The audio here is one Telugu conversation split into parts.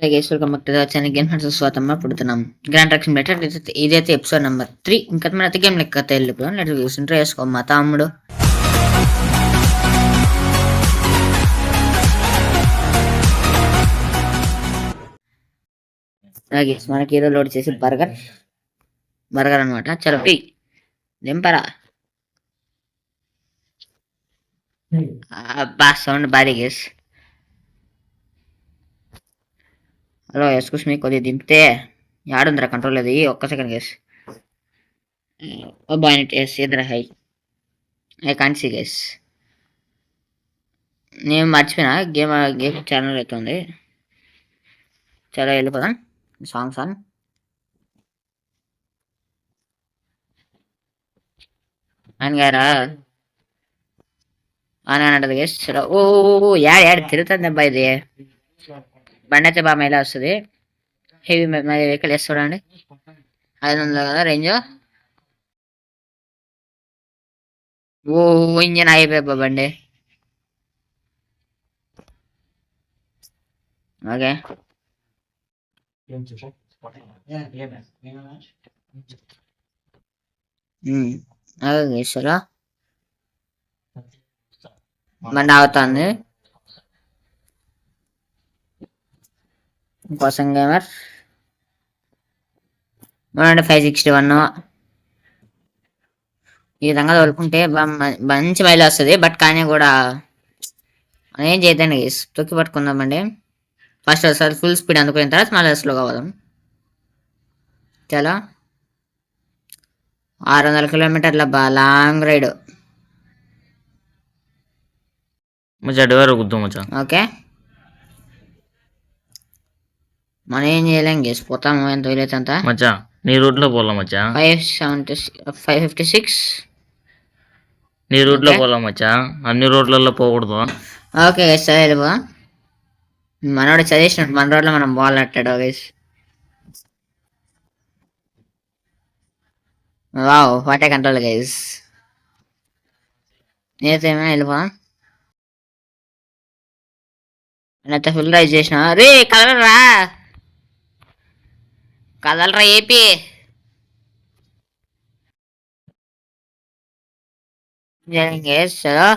Welcome back to the channel game hunters స్వాగతం పడుతున్నాం గ్రాండ్ ట్రాక్షన్ బెటర్ ఇదైతే ఎపిసోడ్ నెంబర్ 3 ఇంకా మన అతి గేమ్ లెక్క వెళ్ళిపోయాం లెట్ ఇంట్రో చేసుకో మా తమ్ముడు అలాగే మనకి హీరో లోడ్ చేసి బర్గర్ అనమాట చలో ఫ్రీ దింపరా అబ్బా సౌండ్ భారీ గేస్ హలో ఎక్స్క్యూస్ మీ కొద్దిగా దింపితే యాడుందిరా కంట్రోల్ లేదు ఒక్క సెకండ్ గేస్ బాయినెట్ ఎస్ ఎదురా హై ఐ కాంట్ సీ గేస్ నేను మర్చిపోయినా గేమ్ ఛానల్ అవుతుంది చాలా వెళ్ళిపోదాం సాంగ్స్ ఆన్ అని గారా అని అంటది గేస్ చలో ఓ యాడ్ తిరుగుతుంది అబ్బా ఇది బండి అయితే బాగా మైలా వస్తుంది హెవీ వెహికల్ వేసి చూడండి 500 కదా రేంజ్ ఓ ఇంజన్ అయిపోయి బండి ఓకే చలో బండి అవుతుంది కోసం గేమర్ 561 ఈ విధంగా తోలుకుంటే మంచి మైలు వస్తుంది బట్ కానీ కూడా ఏం చేద్దాం తొక్కి పట్టుకుందామండి ఫస్ట్ ఒకసారి ఫుల్ స్పీడ్ అందుకున్న తర్వాత మళ్ళీ స్లోగా పోదాం చాలా 600 కిలోమీటర్ల లాంగ్ రైడ్ ఓకే మనం ఏం చేయలేం గేస్ పోతాము ఎంత వీలైతే అంత మచ్చా నీ రూట్ లో పోలా మచ్చా 556 నీ రూట్ లో పోలా మచ్చా అన్ని రోడ్లలో పోకూడదు ఓకే గైస్ సరే వెళ్ళిపో మనోడు చదివించినట్టు మన రోడ్లో మనం పోవాలంటాడు guys wow what a control guys నేతేమో వెళ్ళిపో నేనైతే ఫుల్ రైజ్ చేసిన రే కదలరా ఏపీ చలో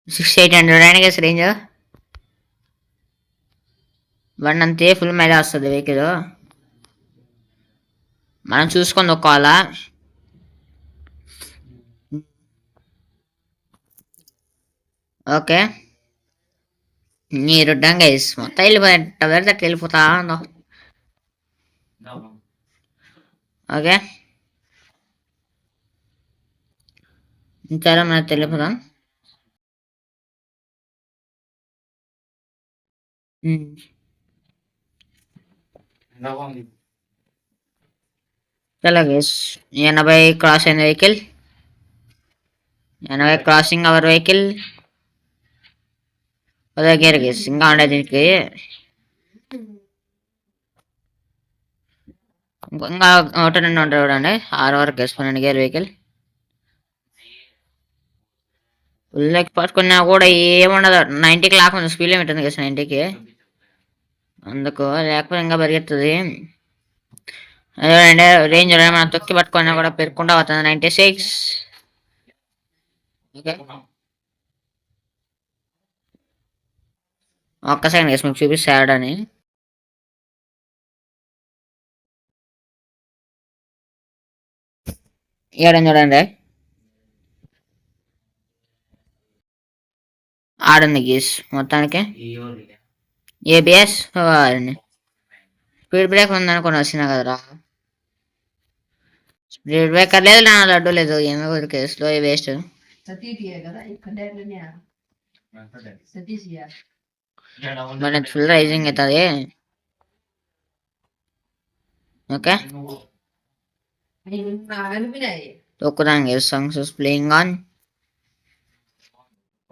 6800 అయినా గేస్ రేంజ్ బండి అంతే ఫుల్ మైదా వస్తుంది వెహికల్ మనం చూసుకొని నొక్కాలా ఓకే మీరు గైస్ మొత్తం వెళ్ళిపోతా వెళ్ళిపోతా ఓకే ఇంకా మనకు వెళ్ళిపోతాం చలో గేస్ 80 క్రాస్ అయిన vehicle 80 crossing our vehicle gear guys ఇంకా ఉండే దీనికి ఇంకా ఒకటి రెండు ఉంటాయి చూడండి 6 వరకు వేసుకోండి గేర్ వెహికల్ ఫుల్ పట్టుకున్నా కూడా ఏముండదు 90కి లాక్కుంది స్పీడ్ లిమిట్ ఉంది కదా 90కి అందుకు లేకపోతే ఇంకా పరిగెత్తుంది అదేంటే రేంజ్ మనం తొక్కి పట్టుకున్నా కూడా పెరుక్కుంటా అవుతుంది 96 ఓకే ఒక్క సెకండ్ వేసి మీకు చూపిస్తాడని ఏడని చూడండి ఆడుంది గీస్ మొత్తానికి ఏబిఎస్ స్పీడ్ బ్రేక్ ఉందనుకుని వచ్చినా కదరా స్పీడ్ బ్రేకర్ లేదు నా లడ్డు లేదు ఏమో ఊరికే స్లో వేస్ట్ మన ఫుల్ రైజింగ్ అవుతుంది ఓకే తొక్కుదాం సాంగ్స్ ప్లేయింగ్ ఆన్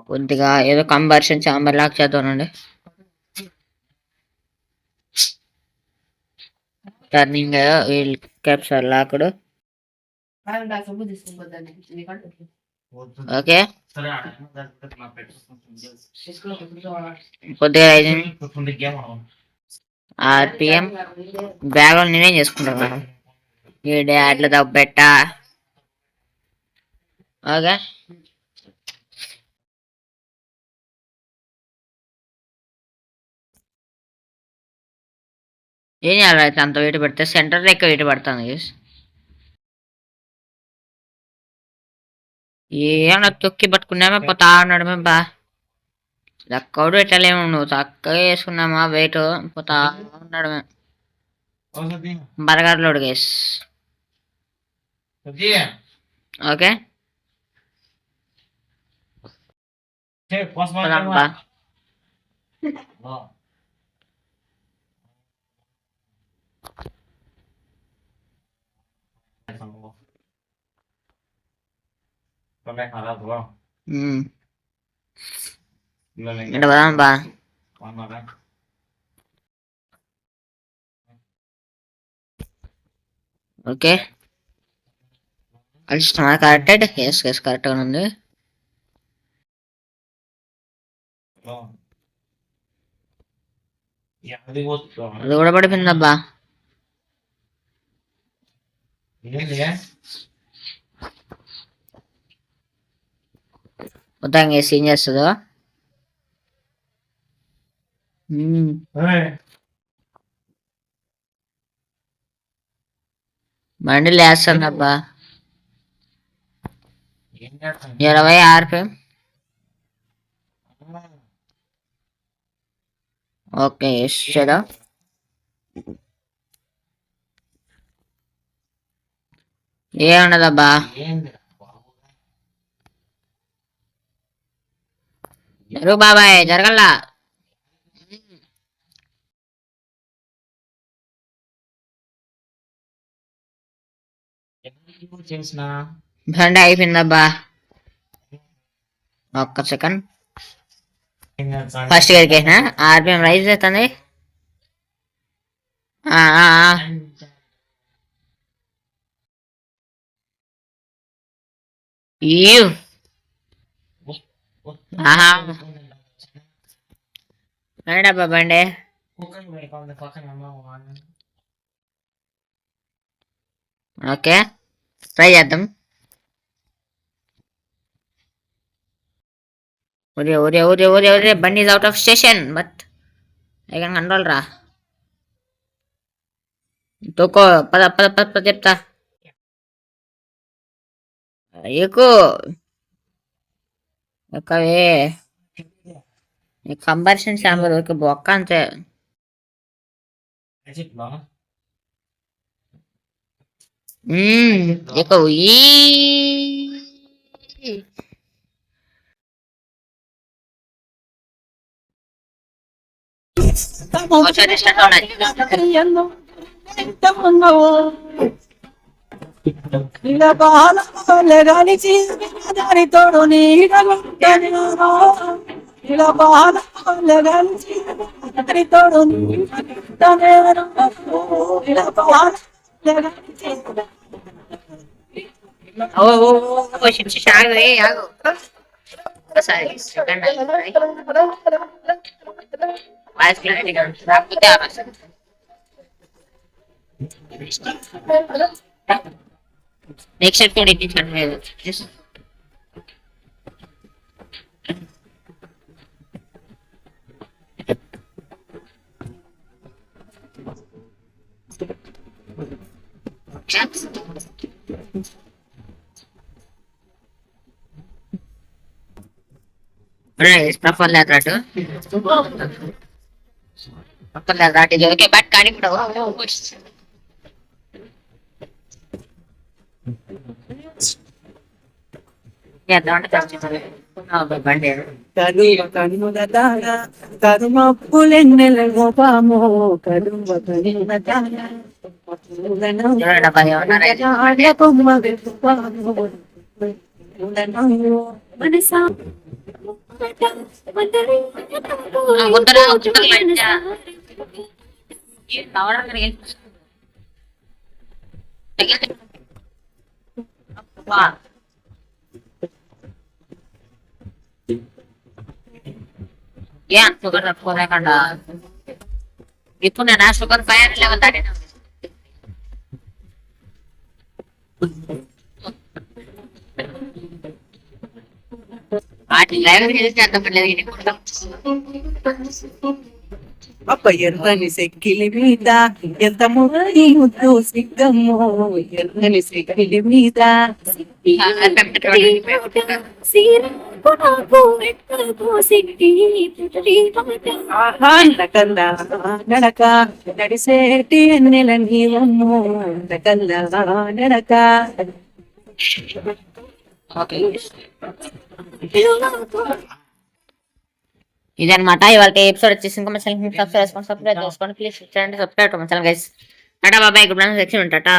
కొద్దిగా ఏదో కంబర్షన్ చాంబర్ లాక్ చేద్దానండి turning wheel capture locked okay కొద్దిగా ఆర్పిఎం బ్యాగ్ నేనేం చేసుకుంటాను ఈ డాడ్లు దబ్బెట్ట ఓకే ఏం చేయాలి అయితే అంత వెయిట్ పెడితే సెంటర్ ఎక్కువ వెయిట్ పడుతుంది guys. ఏమన్నా తొక్కి పట్టుకున్నామే పోతా ఉన్నాడు మేము బా లక్కడు పెట్టలేము నువ్వు చక్కగా వేసుకున్నామా వెయిట్ పోతా ఉన్నాడు మేము బర్గర్ లోడ్ గేస్ ఓకే పోదాం బా. ఇక్కడ పోదాం బా ఓకే కలిసినా కరెక్ట్ ఎస్ కరెక్ట్గా ఉంది అది కూడా పడిపోయిందబ్బా మొత్తం వేసి ఏం చేస్తుందో బండి లేస్తుందబ్బా 20 ఆర్పిఎం ఓకే చలో ఏముండదబ్బా జరుగు బాబాయ్ జరగల్లా బండి అయిపోయిందబ్బా ఒక్క సెకండ్ ఫస్ట్ గడికి ఆర్పిఎం రైజ్ అవుతుంది బండబ్బా బండి ఓకే ట్రై చేద్దాం ఒరే బండి is out of station but I can control రా తోకో పద చెప్తా ఎక్కువ ఒక్కవే కంబర్షన్ ఛాంబర్ ఒక బొక్క అంతే ఎక్కువ తోడు నెక్స్ట్ ఎపిసోడ్ ఎక్కించండి ప్రఫర్ లేదాటు ప్రఫర్ లేదాటు ఇది ఓకే బట్ కానీ ఇప్పుడు బండి కరుమప్పులెన్నెలగోపామో కరుమ ఏ షుగర్ తట్టుకోలేకుండా ఇప్పుడు నేను షుగర్ 500 లెవెల్ దాటినా వాటి లైవ్ చేసి అంత పర్లేదు అప్ప ఎర్రని సెక్కిలి మీద ఎంత మురళి ముద్దు సిగ్గమ్మో ఎర్రని సెక్కిలి మీద ఆహా నడకల్ల నడక నడిసేటి ఎన్నెల నీవమ్మో నడకల్ల నడక ఇదనమాట ఇవాళ ఎపిసోడ్ వచ్చేసి ఇంకా సబ్స్క్రైబ్ చేసుకోండి ప్లీజ్ సబ్స్క్రైబ్ గైస్ టాటా బాబాయ్ గుడ్ మార్నింగ్ సెక్షన్ టాటా